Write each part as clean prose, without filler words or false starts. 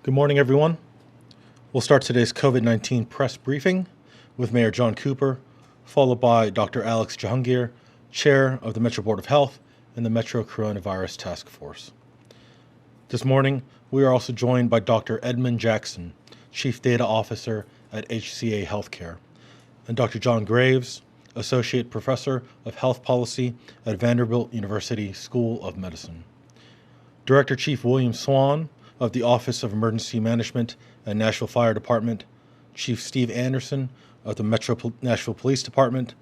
Good morning, everyone. We'll start today's COVID-19 press briefing with Mayor John Cooper, followed by Dr. Alex Jahangir, Chair of the Metro Board of Health and the Metro Coronavirus Task Force. This morning, we are also joined by Dr. Edmund Jackson, Chief Data Officer at HCA Healthcare, and Dr. John Graves, Associate Professor of Health Policy at Vanderbilt University School of Medicine. Director Chief William Swan of the Office of Emergency Management and Nashville Fire Department, Chief Steve Anderson of the Metro Nashville Police Department,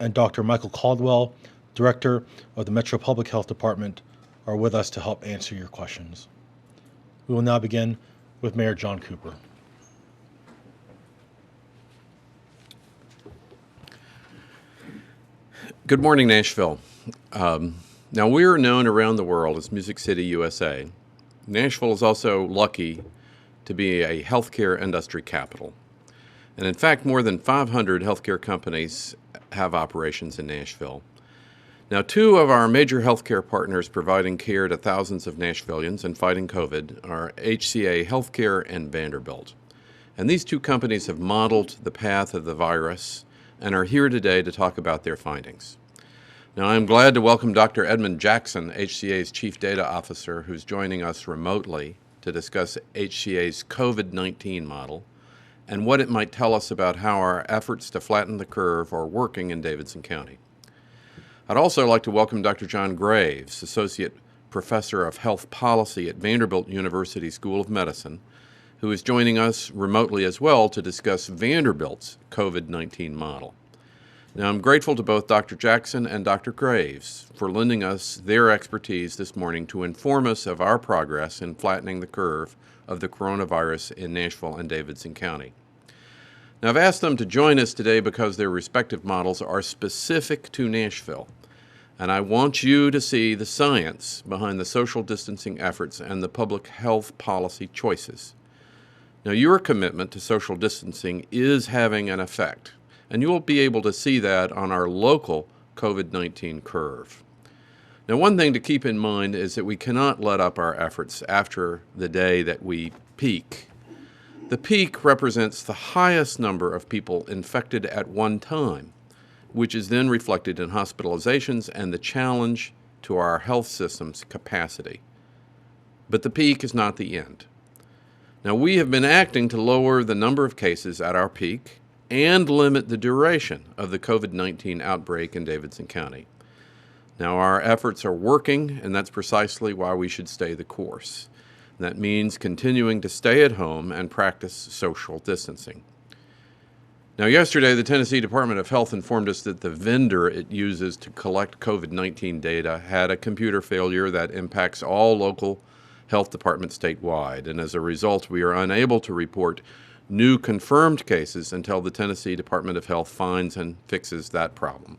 and Dr. Michael Caldwell, Director of the Metro Public Health Department, are with us to help answer your questions. We will now begin with Mayor John Cooper. Good morning, Nashville. Now, we're known around the world as Music City, USA. Nashville is also lucky to be a healthcare industry capital. And in fact, more than 500 healthcare companies have operations in Nashville. Now, two of our major healthcare partners providing care to thousands of Nashvillians and fighting COVID are HCA Healthcare and Vanderbilt. And these two companies have modeled the path of the virus and are here today to talk about their findings. Now, I'm glad to welcome Dr. Edmund Jackson, HCA's Chief Data Officer, who's joining us remotely to discuss HCA's COVID-19 model and what it might tell us about how our efforts to flatten the curve are working in Davidson County. I'd also like to welcome Dr. John Graves, Associate Professor of Health Policy at Vanderbilt University School of Medicine, who is joining us remotely as well to discuss Vanderbilt's COVID-19 model. Now, I'm grateful to both Dr. Jackson and Dr. Graves for lending us their expertise this morning to inform us of our progress in flattening the curve of the coronavirus in Nashville and Davidson County. Now, I've asked them to join us today because their respective models are specific to Nashville, and I want you to see the science behind the social distancing efforts and the public health policy choices. Now, your commitment to social distancing is having an effect, and you will be able to see that on our local COVID-19 curve. Now, one thing to keep in mind is that we cannot let up our efforts after the day that we peak. The peak represents the highest number of people infected at one time, which is then reflected in hospitalizations and the challenge to our health system's capacity. But the peak is not the end. Now, we have been acting to lower the number of cases at our peak and limit the duration of the COVID-19 outbreak in Davidson County. Now, our efforts are working, and that's precisely why we should stay the course. That means continuing to stay at home and practice social distancing. Now, yesterday, the Tennessee Department of Health informed us that the vendor it uses to collect COVID-19 data had a computer failure that impacts all local health departments statewide, and as a result, we are unable to report new confirmed cases until the Tennessee Department of Health finds and fixes that problem.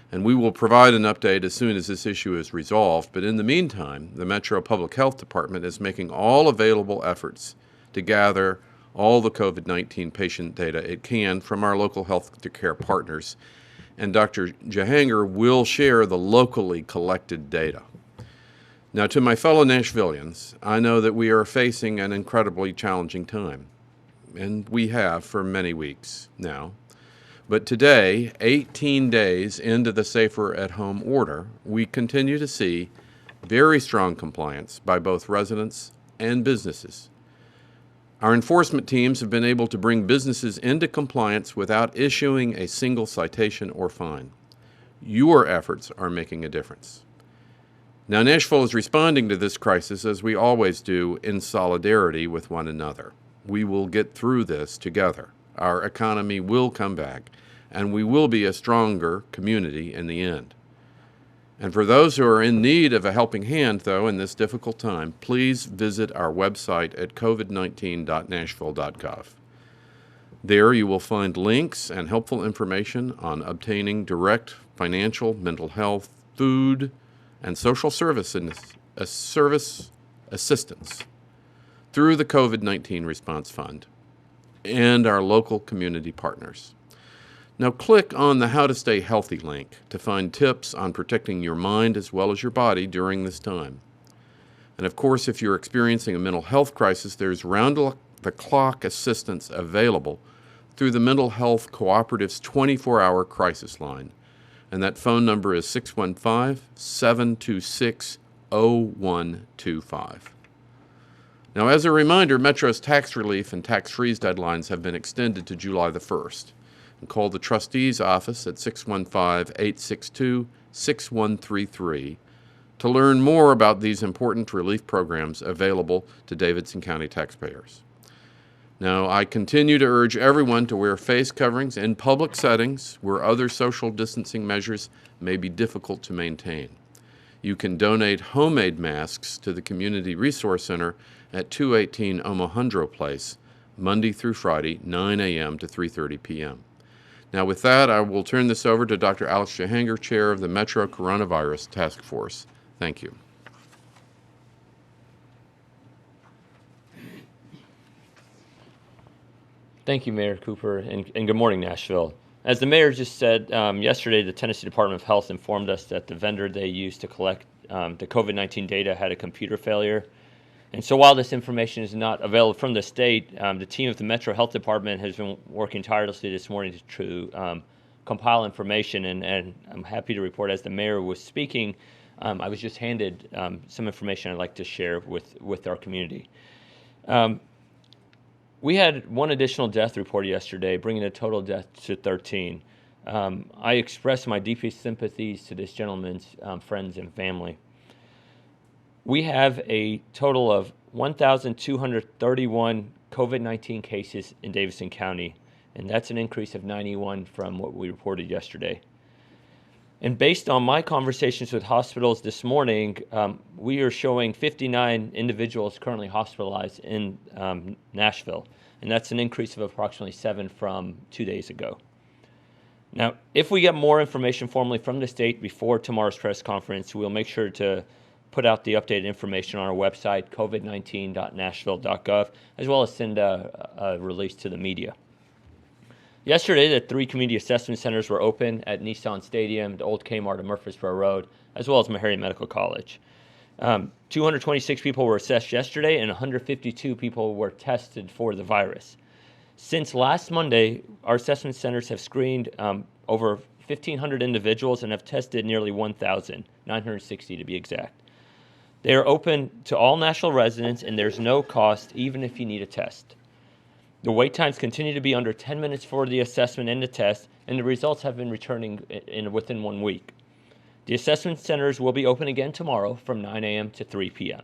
And we will provide an update as soon as this issue is resolved, but in the meantime, the Metro Public Health Department is making all available efforts to gather all the COVID-19 patient data it can from our local health care partners, and Dr. Jahangir will share the locally collected data. Now, to my fellow Nashvillians, I know that we are facing an incredibly challenging time, and we have for many weeks now. But today, 18 days into the Safer at Home order, we continue to see very strong compliance by both residents and businesses. Our enforcement teams have been able to bring businesses into compliance without issuing a single citation or fine. Your efforts are making a difference. Now, Nashville is responding to this crisis as we always do, in solidarity with one another. We will get through this together. Our economy will come back, and we will be a stronger community in the end. And for those who are in need of a helping hand, though, in this difficult time, please visit our website at covid19.nashville.gov. There you will find links and helpful information on obtaining direct financial, mental health, food, and social service assistance through the COVID-19 Response Fund and our local community partners. Now click on the How to Stay Healthy link to find tips on protecting your mind as well as your body during this time. And of course, if you're experiencing a mental health crisis, there's round-the-clock assistance available through the Mental Health Cooperative's 24-hour crisis line. And that phone number is 615-726-0125. Now, as a reminder, Metro's tax relief and tax freeze deadlines have been extended to July the 1st. And call the trustee's office at 615-862-6133 to learn more about these important relief programs available to Davidson County taxpayers. Now, I continue to urge everyone to wear face coverings in public settings where other social distancing measures may be difficult to maintain. You can donate homemade masks to the Community Resource Center at 218 Omohundro Place, Monday through Friday, 9 a.m. to 3:30 p.m. Now, with that, I will turn this over to Dr. Alex Jahangir, Chair of the Metro Coronavirus Task Force. Thank you. Thank you, Mayor Cooper, and good morning, Nashville. As the mayor just said, yesterday the Tennessee Department of Health informed us that the vendor they used to collect the COVID-19 data had a computer failure. And so while this information is not available from the state, the team of the Metro Health Department has been working tirelessly this morning to compile information, and I'm happy to report, as the mayor was speaking, I was just handed some information I'd like to share with our community. We had one additional death reported yesterday, bringing the total death to 13. I express my deepest sympathies to this gentleman's friends and family. We have a total of 1,231 COVID-19 cases in Davidson County, and that's an increase of 91 from what we reported yesterday. And based on my conversations with hospitals this morning, we are showing 59 individuals currently hospitalized in Nashville, and that's an increase of approximately 7 from 2 days ago. Now, if we get more information formally from the state before tomorrow's press conference, we'll make sure to put out the updated information on our website, covid19.nashville.gov, as well as send a release to the media. Yesterday, the 3 community assessment centers were open at Nissan Stadium, the Old Kmart of Murfreesboro Road, as well as Meharry Medical College. 226 people were assessed yesterday, and 152 people were tested for the virus. Since last Monday, our assessment centers have screened over 1,500 individuals and have tested nearly 1,960 to be exact. They are open to all Nashville residents, and there's no cost, even if you need a test. The wait times continue to be under 10 minutes for the assessment and the test, and the results have been returning within 1 week. The assessment centers will be open again tomorrow from 9 a.m. to 3 p.m.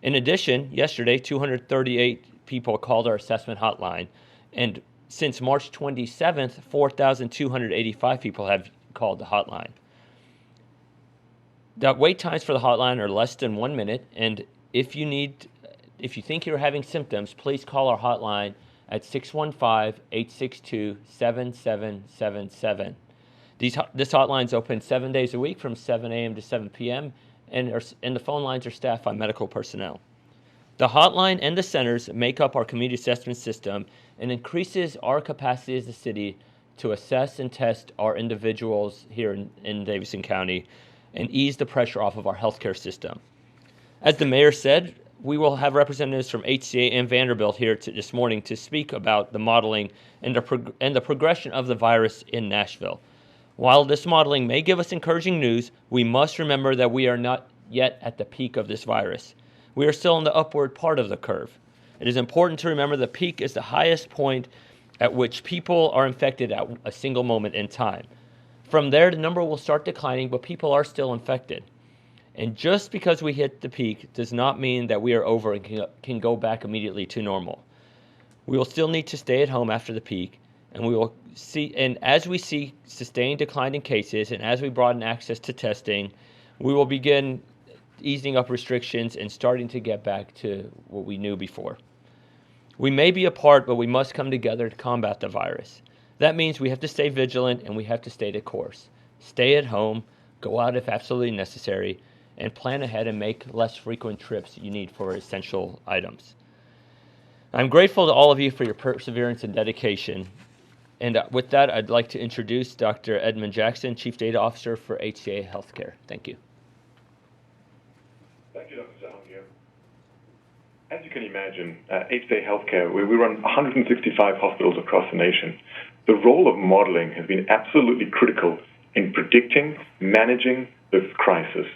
In addition, yesterday, 238 people called our assessment hotline, and since March 27th, 4,285 people have called the hotline. The wait times for the hotline are less than 1 minute, and if you think you're having symptoms, please call our hotline at 615-862-7777. This hotline is open 7 days a week from 7 a.m. to 7 p.m., and the phone lines are staffed by medical personnel. The hotline and the centers make up our community assessment system and increases our capacity as a city to assess and test our individuals here in Davidson County and ease the pressure off of our healthcare system. As the mayor said, we will have representatives from HCA and Vanderbilt here this morning to speak about the modeling and the progression of the virus in Nashville. While this modeling may give us encouraging news, we must remember that we are not yet at the peak of this virus. We are still in the upward part of the curve. It is important to remember the peak is the highest point at which people are infected at a single moment in time. From there, the number will start declining, but people are still infected. And just because we hit the peak does not mean that we are over and can go back immediately to normal. We will still need to stay at home after the peak, and as we see sustained decline in cases and as we broaden access to testing, we will begin easing up restrictions and starting to get back to what we knew before. We may be apart, but we must come together to combat the virus. That means we have to stay vigilant and we have to stay the course. Stay at home, go out if absolutely necessary, and plan ahead and make less frequent trips you need for essential items. I'm grateful to all of you for your perseverance and dedication. And with that, I'd like to introduce Dr. Edmund Jackson, Chief Data Officer for HCA Healthcare. Thank you. Thank you, Dr. Jahangir. As you can imagine, HCA Healthcare, we run 165 hospitals across the nation. The role of modeling has been absolutely critical in predicting, managing this crisis.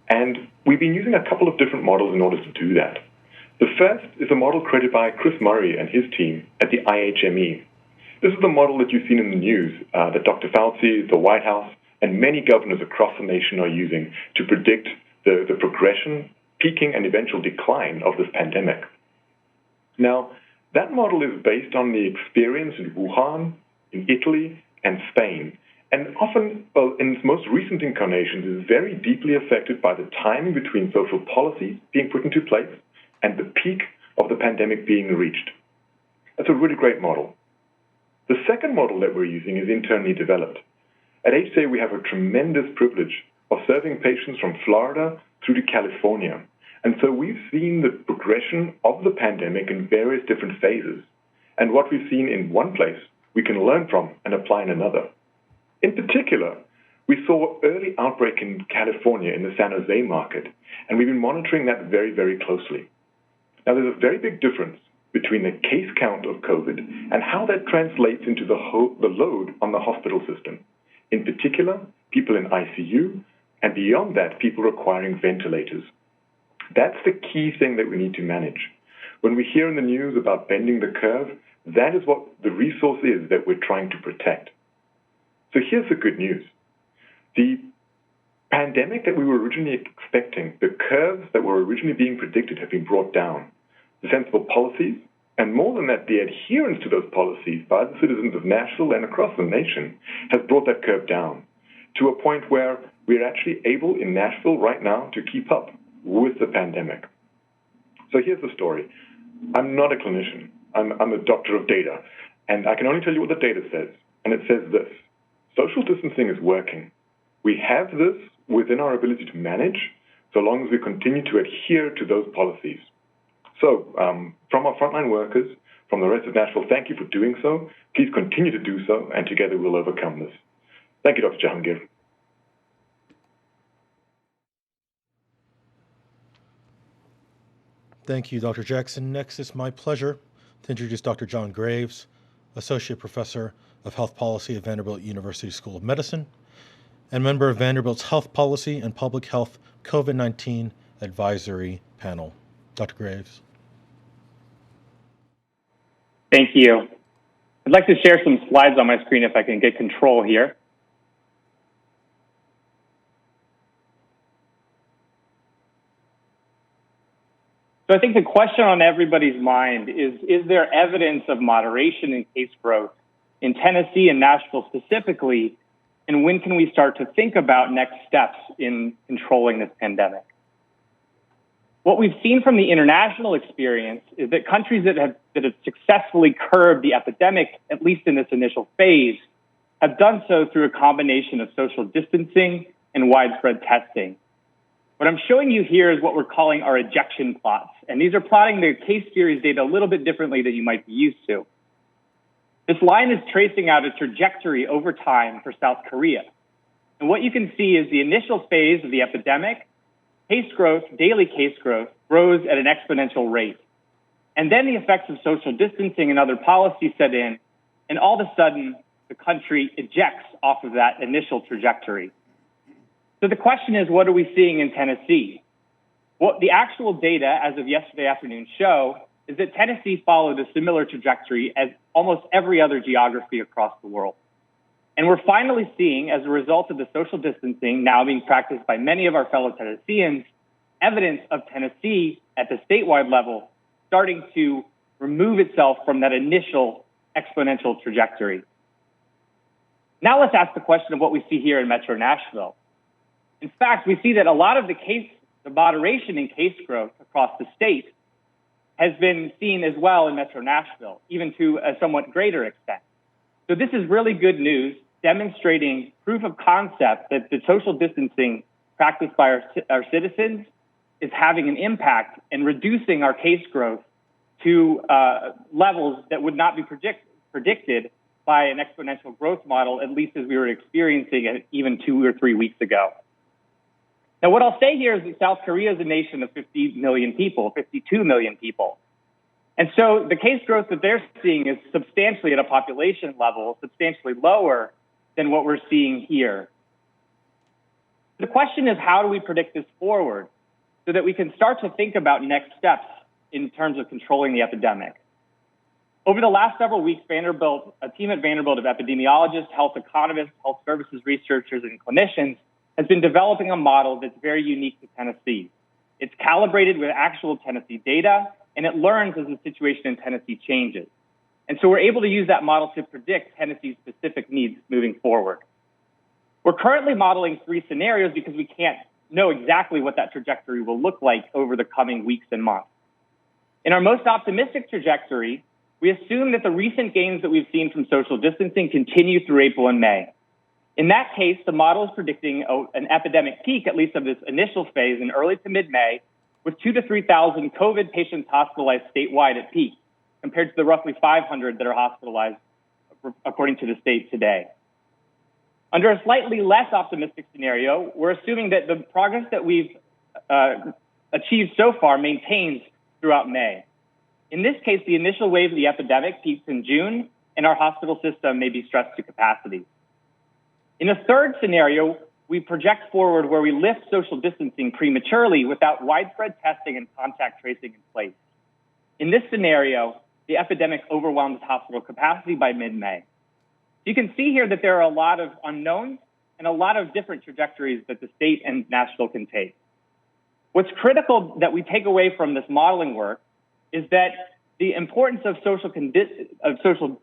And we've been using a couple of different models in order to do that. The first is a model created by Chris Murray and his team at the IHME. This is the model that you've seen in the news that Dr. Fauci, the White House, and many governors across the nation are using to predict the progression, peaking, and eventual decline of this pandemic. Now, that model is based on the experience in Wuhan, in Italy, and Spain, and often, in its most recent incarnations, is very deeply affected by the timing between social policy being put into place and the peak of the pandemic being reached. That's a really great model. The second model that we're using is internally developed. At HCA, we have a tremendous privilege of serving patients from Florida through to California. And so we've seen the progression of the pandemic in various different phases. And what we've seen in one place, we can learn from and apply in another. In particular, we saw early outbreak in California in the San Jose market, and we've been monitoring that very, very closely. Now, there's a very big difference between the case count of COVID and how that translates into the load on the hospital system. In particular, people in ICU, and beyond that, people requiring ventilators. That's the key thing that we need to manage. When we hear in the news about bending the curve, that is what the resource is that we're trying to protect. So here's the good news. The pandemic that we were originally expecting, the curves that were originally being predicted have been brought down. The sensible policies, and more than that, the adherence to those policies by the citizens of Nashville and across the nation has brought that curve down to a point where we're actually able in Nashville right now to keep up with the pandemic. So here's the story. I'm not a clinician. I'm a doctor of data. And I can only tell you what the data says. And it says this: social distancing is working. We have this within our ability to manage so long as we continue to adhere to those policies. So from our frontline workers, from the rest of Nashville, thank you for doing so. Please continue to do so, and together we'll overcome this. Thank you, Dr. Jahangir. Thank you, Dr. Jackson. Next, it's my pleasure to introduce Dr. John Graves, Associate Professor of Health Policy at Vanderbilt University School of Medicine and member of Vanderbilt's Health Policy and Public Health COVID-19 Advisory Panel. Dr. Graves. Thank you. I'd like to share some slides on my screen if I can get control here. So I think the question on everybody's mind is there evidence of moderation in case growth in Tennessee and Nashville specifically, and when can we start to think about next steps in controlling this pandemic? What we've seen from the international experience is that countries that have successfully curbed the epidemic, at least in this initial phase, have done so through a combination of social distancing and widespread testing. What I'm showing you here is what we're calling our ejection plots. And these are plotting the case series data a little bit differently than you might be used to. This line is tracing out a trajectory over time for South Korea. And what you can see is the initial phase of the epidemic, case growth, daily case growth, grows at an exponential rate. And then the effects of social distancing and other policies set in, and all of a sudden, the country ejects off of that initial trajectory. So the question is, what are we seeing in Tennessee? What the actual data as of yesterday afternoon show is that Tennessee followed a similar trajectory as almost every other geography across the world. And we're finally seeing, as a result of the social distancing now being practiced by many of our fellow Tennesseans, evidence of Tennessee at the statewide level starting to remove itself from that initial exponential trajectory. Now let's ask the question of what we see here in Metro Nashville. In fact, we see that a lot of the moderation in case growth across the state has been seen as well in Metro Nashville, even to a somewhat greater extent. So this is really good news, demonstrating proof of concept that the social distancing practiced by our citizens is having an impact and reducing our case growth to levels that would not be predicted by an exponential growth model, at least as we were experiencing it even 2 or 3 weeks ago. Now, what I'll say here is that South Korea is a nation of 50 million people, 52 million people. And so the case growth that they're seeing is substantially at a population level, substantially lower than what we're seeing here. The question is, how do we predict this forward so that we can start to think about next steps in terms of controlling the epidemic? Over the last several weeks, a team at Vanderbilt of epidemiologists, health economists, health services researchers, and clinicians has been developing a model that's very unique to Tennessee. It's calibrated with actual Tennessee data, and it learns as the situation in Tennessee changes. And so we're able to use that model to predict Tennessee's specific needs moving forward. We're currently modeling 3 scenarios because we can't know exactly what that trajectory will look like over the coming weeks and months. In our most optimistic trajectory, we assume that the recent gains that we've seen from social distancing continue through April and May. In that case, the model is predicting an epidemic peak, at least of this initial phase, in early to mid-May, with 2,000 to 3,000 COVID patients hospitalized statewide at peak, compared to the roughly 500 that are hospitalized according to the state today. Under a slightly less optimistic scenario, we're assuming that the progress that we've achieved so far maintains throughout May. In this case, the initial wave of the epidemic peaks in June, and our hospital system may be stressed to capacity. In a third scenario, we project forward where we lift social distancing prematurely without widespread testing and contact tracing in place. In this scenario, the epidemic overwhelms hospital capacity by mid-May. You can see here that there are a lot of unknowns and a lot of different trajectories that the state and Nashville can take. What's critical that we take away from this modeling work is that the importance of social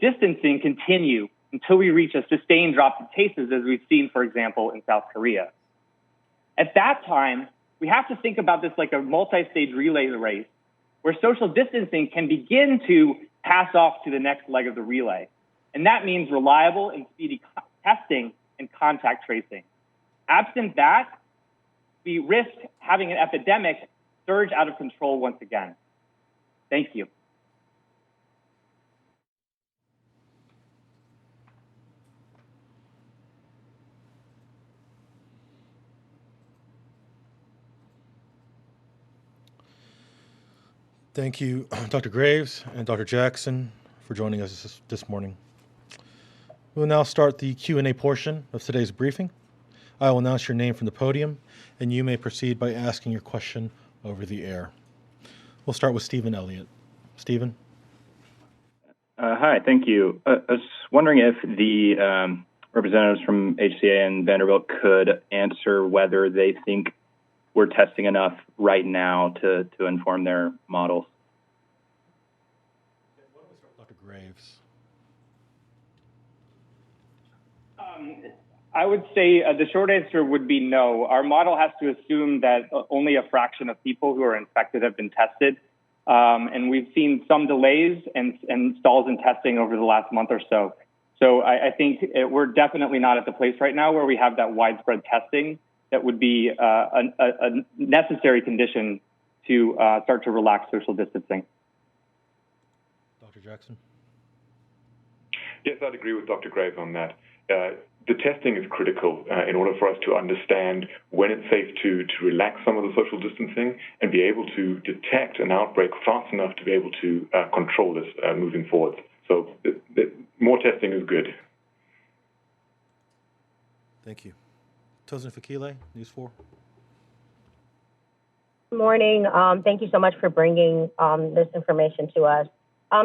distancing continue until we reach a sustained drop in cases, as we've seen, for example, in South Korea. At that time, we have to think about this like a multi-stage relay race, where social distancing can begin to pass off to the next leg of the relay. And that means reliable and speedy testing and contact tracing. Absent that, we risk having an epidemic surge out of control once again. Thank you. Thank you, Dr. Graves and Dr. Jackson, for joining us this morning. We will now start the Q&A portion of today's briefing. I will announce your name from the podium, and you may proceed by asking your question over the air. We'll start with Stephen Elliott. Stephen? Hi, thank you. I was wondering if the representatives from HCA and Vanderbilt could answer whether they think we're testing enough right now to inform their models. Dr. Graves. I would say the short answer would be no. Our model has to assume that only a fraction of people who are infected have been tested. And we've seen some delays and stalls in testing over the last month or so. So I think we're definitely not at the place right now where we have that widespread testing that would be a necessary condition to start to relax social distancing. Dr. Jackson? Yes, I'd agree with Dr. Graves on that. The testing is critical in order for us to understand when it's safe to relax some of the social distancing and be able to detect an outbreak fast enough to be able to control this moving forward. So more testing is good. Thank you. Tosin Fakile, News 4. Good morning. Thank you so much for bringing this information to us.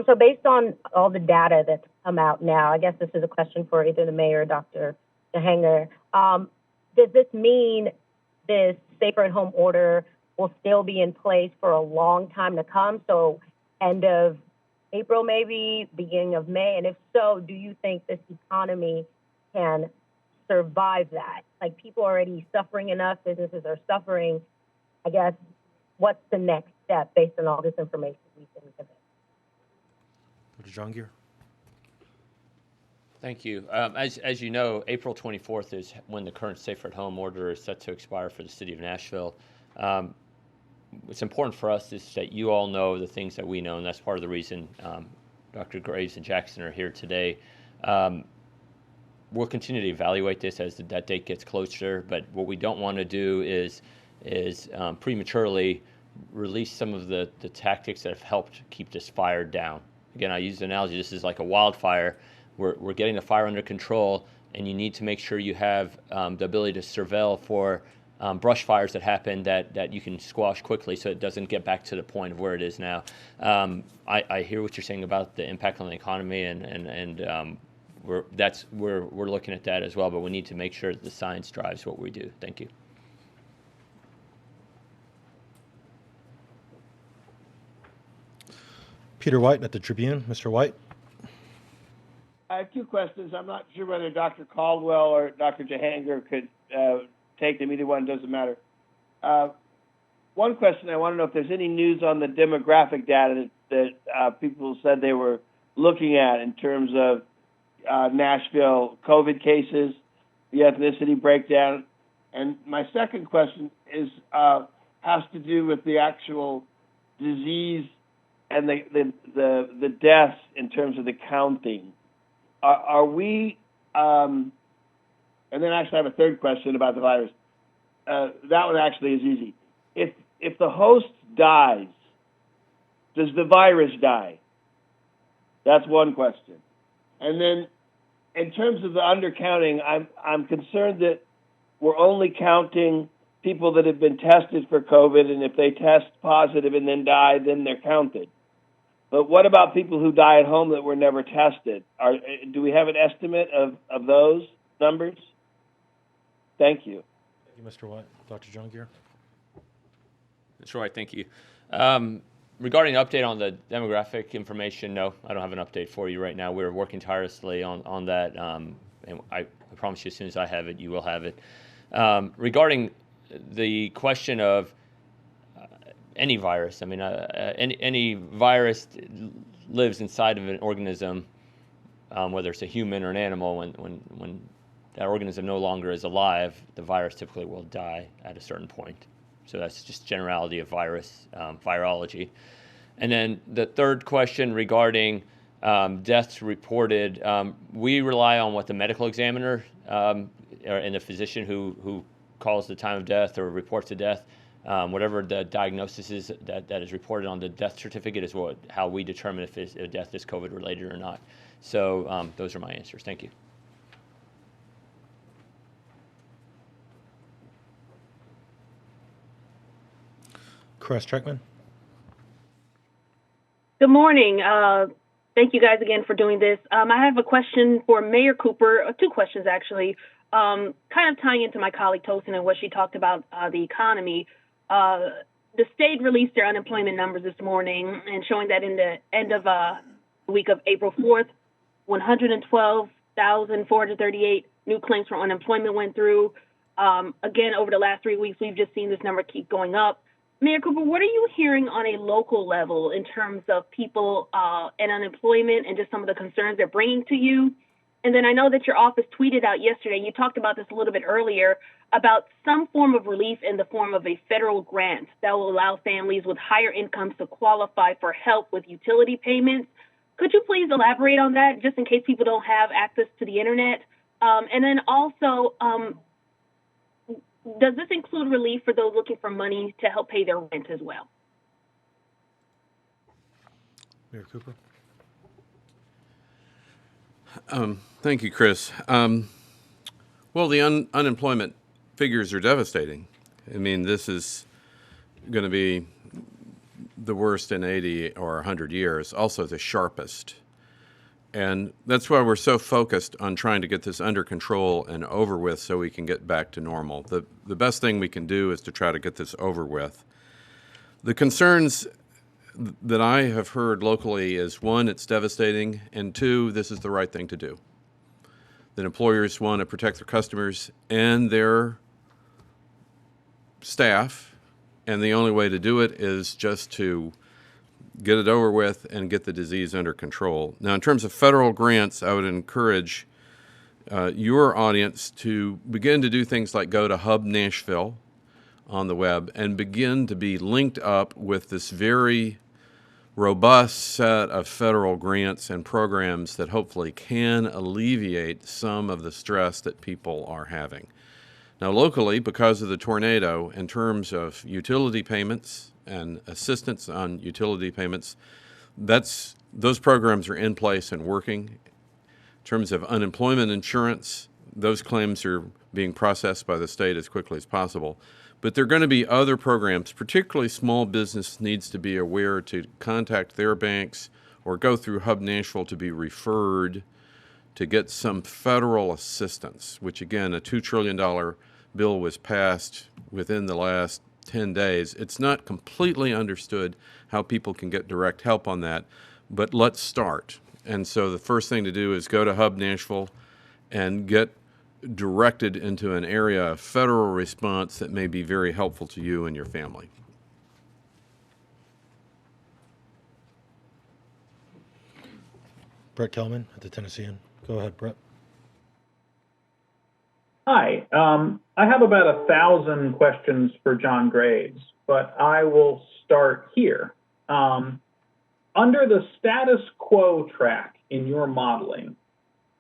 So based on all the data that's come out now, I guess this is a question for either the mayor or Dr. Jahanger. Does this mean this safer at home order will still be in place for a long time to come? So end of April, maybe beginning of May? And if so, do you think this economy can survive that? Like, people are already suffering enough, businesses are suffering. I guess, what's the next step based on all this information we've been given? Dr. Jahangir. Thank you. As you know, April 24th is when the current safer at home order is set to expire for the city of Nashville. What's important for us is that you all know the things that we know, and that's part of the reason Dr. Graves and Jackson are here today. We'll continue to evaluate this as that date gets closer, but what we don't want to do is is prematurely release some of the tactics that have helped keep this fire down. Again, I use the analogy, this is like a wildfire. We're getting the fire under control, and you need to make sure you have the ability to surveil for brush fires that happen that you can squash quickly so it doesn't get back to the point of where it is now. I hear what you're saying about the impact on the economy, and we're looking at that as well, but we need to make sure that the science drives what we do. Thank you. Peter White at the Tribune. Mr. White. I have two questions. I'm not sure whether Dr. Caldwell or Dr. Jahangir could take them. Either one, doesn't matter. One question, I want to know if there's any news on the demographic data that people said they were looking at in terms of Nashville COVID cases, the ethnicity breakdown. And my second question is has to do with the actual disease and the deaths in terms of the counting. Are we, and then actually I have a third question about the virus. That one actually is easy. If the host dies, does the virus die? That's one question. And then in terms of the undercounting, I'm concerned that we're only counting people that have been tested for COVID, and if they test positive and then die, then they're counted. But what about people who die at home that were never tested? Do we have an estimate of those numbers? Thank you. Thank you, Mr. White. Dr. Jahangir. That's right. Thank you. Regarding an update on the demographic information, no, I don't have an update for you right now. We're working tirelessly on that, and I promise you as soon as I have it, you will have it. Regarding the question of any virus, I mean, any virus lives inside of an organism, whether it's a human or an animal. When that organism no longer is alive, the virus typically will die at a certain point. So that's just generality of virus virology. And then the third question regarding deaths reported, we rely on what the medical examiner and the physician who calls the time of death or reports the death. Whatever the diagnosis is that is reported on the death certificate is how we determine if a death is COVID related or not. So those are my answers. Thank you. Chris Treckman. Good morning. Thank you guys again for doing this. I have a question for Mayor Cooper, two questions actually, kind of tying into my colleague Tosin and what she talked about the economy. The state released their unemployment numbers this morning and showing that in the end of the week of April 4th, 112,438 new claims for unemployment went through. Again, over the last 3 weeks, we've just seen this number keep going up. Mayor Cooper, what are you hearing on a local level in terms of people and unemployment and just some of the concerns they're bringing to you? And then I know that your office tweeted out yesterday, you talked about this a little bit earlier, about some form of relief in the form of a federal grant that will allow families with higher incomes to qualify for help with utility payments. Could you please elaborate on that, just in case people don't have access to the internet? And then also, does this include relief for those looking for money to help pay their rent as well? Mayor Cooper. Thank you, Chris. Well, the unemployment figures are devastating. I mean, this is going to be the worst in 80 or 100 years, also the sharpest. And that's why we're so focused on trying to get this under control and over with so we can get back to normal. The best thing we can do is to try to get this over with. The concerns that I have heard locally is, one, it's devastating, and two, this is the right thing to do. That employers want to protect their customers and their staff, and the only way to do it is just to get it over with and get the disease under control. Now, in terms of federal grants, I would encourage your audience to begin to do things like go to Hub Nashville on the web and begin to be linked up with this very robust set of federal grants and programs that hopefully can alleviate some of the stress that people are having. Now, locally, because of the tornado, in terms of utility payments and assistance on utility payments, those programs are in place and working. In terms of unemployment insurance, those claims are being processed by the state as quickly as possible. But there are going to be other programs, particularly small business needs to be aware to contact their banks or go through Hub Nashville to be referred to get some federal assistance, which again, a $2 trillion bill was passed within the last 10 days. It's not completely understood how people can get direct help on that, but let's start. And so the first thing to do is go to Hub Nashville and get directed into an area of federal response that may be very helpful to you and your family. Brett Kelman at the Tennessean. Go ahead, Brett. Hi. I have about 1,000 questions for John Graves, but I will start here. Under the status quo track in your modeling,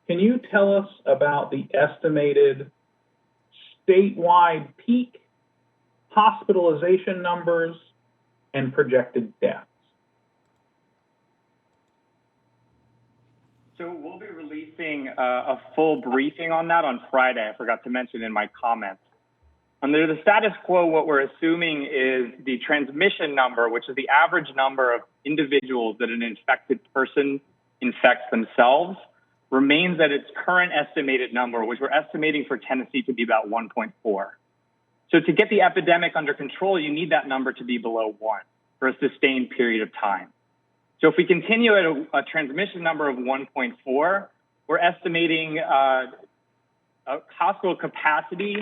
can you tell us about the estimated statewide peak, hospitalization numbers, and projected deaths? So we'll be releasing a full briefing on that on Friday. I forgot to mention in my comments. Under the status quo, what we're assuming is the transmission number, which is the average number of individuals that an infected person infects themselves, remains at its current estimated number, which we're estimating for Tennessee to be about 1.4. So to get the epidemic under control, you need that number to be below 1 for a sustained period of time. So if we continue at a transmission number of 1.4, we're estimating a hospital capacity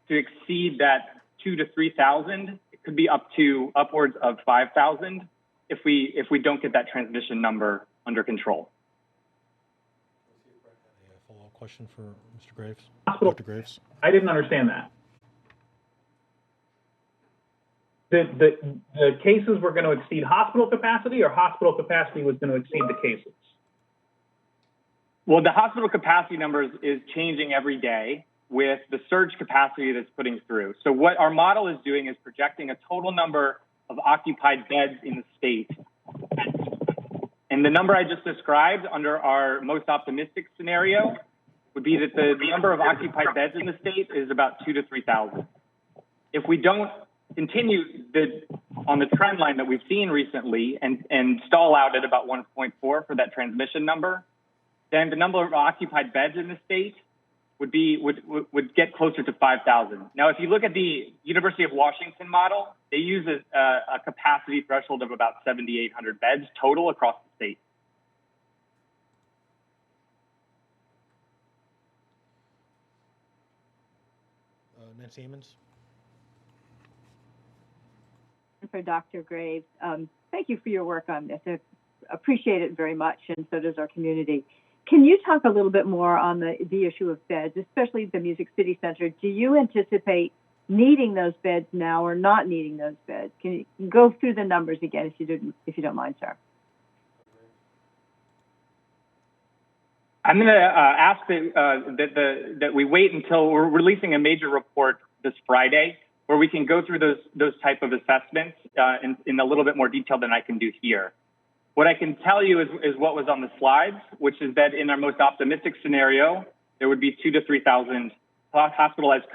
to exceed that 2,000 to 3,000. It could be upwards of 5,000 if we don't get that transmission number under control. A follow-up question for Mr. Graves. Dr. Graves. I didn't understand that. The cases were going to exceed hospital capacity, or hospital capacity was going to exceed the cases? Well, the hospital capacity numbers is changing every day with the surge capacity that's putting through. So what our model is doing is projecting a total number of occupied beds in the state. And the number I just described under our most optimistic scenario would be that the number of occupied beds in the state is about 2,000 to 3,000. If we don't continue on the trend line that we've seen recently and stall out at about 1.4 for that transmission number, then the number of occupied beds in the state would get closer to 5,000. Now, if you look at the University of Washington model, they use a capacity threshold of about 7,800 beds total across the state. Nancy Amons. For Dr. Graves, thank you for your work on this. I appreciate it very much, and so does our community. Can you talk a little bit more on the issue of beds, especially the Music City Center? Do you anticipate needing those beds now or not needing those beds? Can you go through the numbers again, if you don't mind, sir? I'm going to ask that we wait until we're releasing a major report this Friday, where we can go through those type of assessments in a little bit more detail than I can do here. What I can tell you is what was on the slides, which is that in our most optimistic scenario, there would be 2,000 to 3,000 hospitalized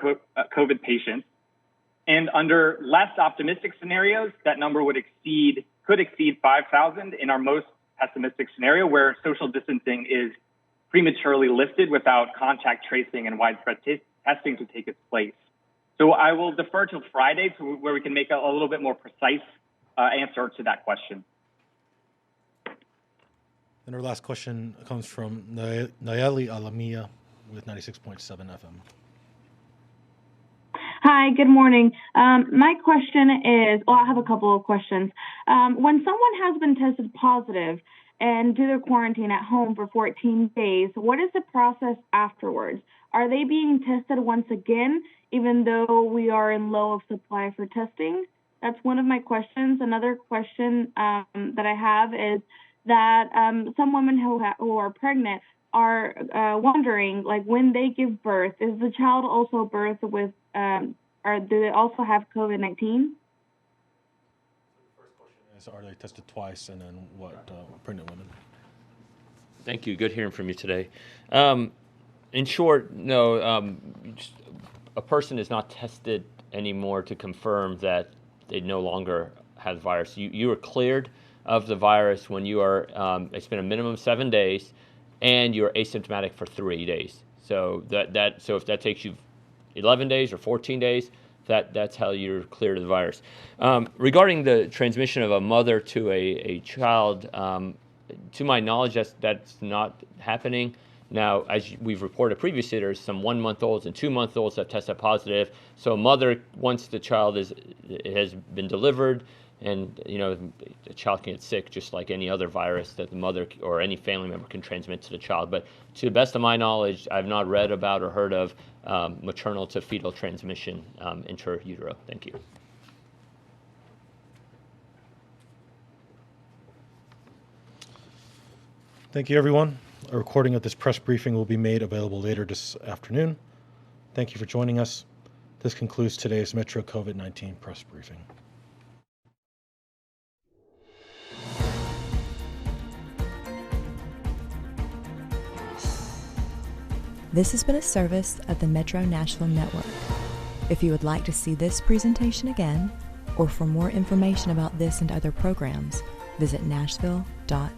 COVID patients. And under less optimistic scenarios, that number could exceed 5,000 in our most pessimistic scenario, where social distancing is prematurely lifted without contact tracing and widespread testing to take its place. So I will defer till Friday to where we can make a little bit more precise answer to that question. And our last question comes from Nayeli Alamia with 96.7 FM. Hi, good morning. My question is, I have a couple of questions. When someone has been tested positive and do their quarantine at home for 14 days, what is the process afterwards? Are they being tested once again, even though we are in low of supply for testing? That's one of my questions. Another question that I have is that some women who are pregnant are wondering, like, when they give birth, is the child also birthed with, or do they also have COVID-19? Are they tested twice, and then what pregnant women? Thank you. Good hearing from you today. In short, no, a person is not tested anymore to confirm that they no longer have the virus. You are cleared of the virus when you are, it's been a minimum of 7 days, and you're asymptomatic for 3 days. So so if that takes you 11 days or 14 days, that's how you're cleared of the virus. Regarding the transmission of a mother to a child, to my knowledge, that's not happening. Now, as we've reported previously, there's some 1-month-olds and 2-month-olds that tested positive. So a mother, once the child has been delivered, and the child can get sick just like any other virus that the mother or any family member can transmit to the child. But to the best of my knowledge, I've not read about or heard of maternal to fetal transmission intra-utero. Thank you. Thank you, everyone. A recording of this press briefing will be made available later this afternoon. Thank you for joining us. This concludes today's Metro COVID-19 press briefing. This has been a service of the Metro Nashville Network. If you would like to see this presentation again, or for more information about this and other programs, visit nashville.gov.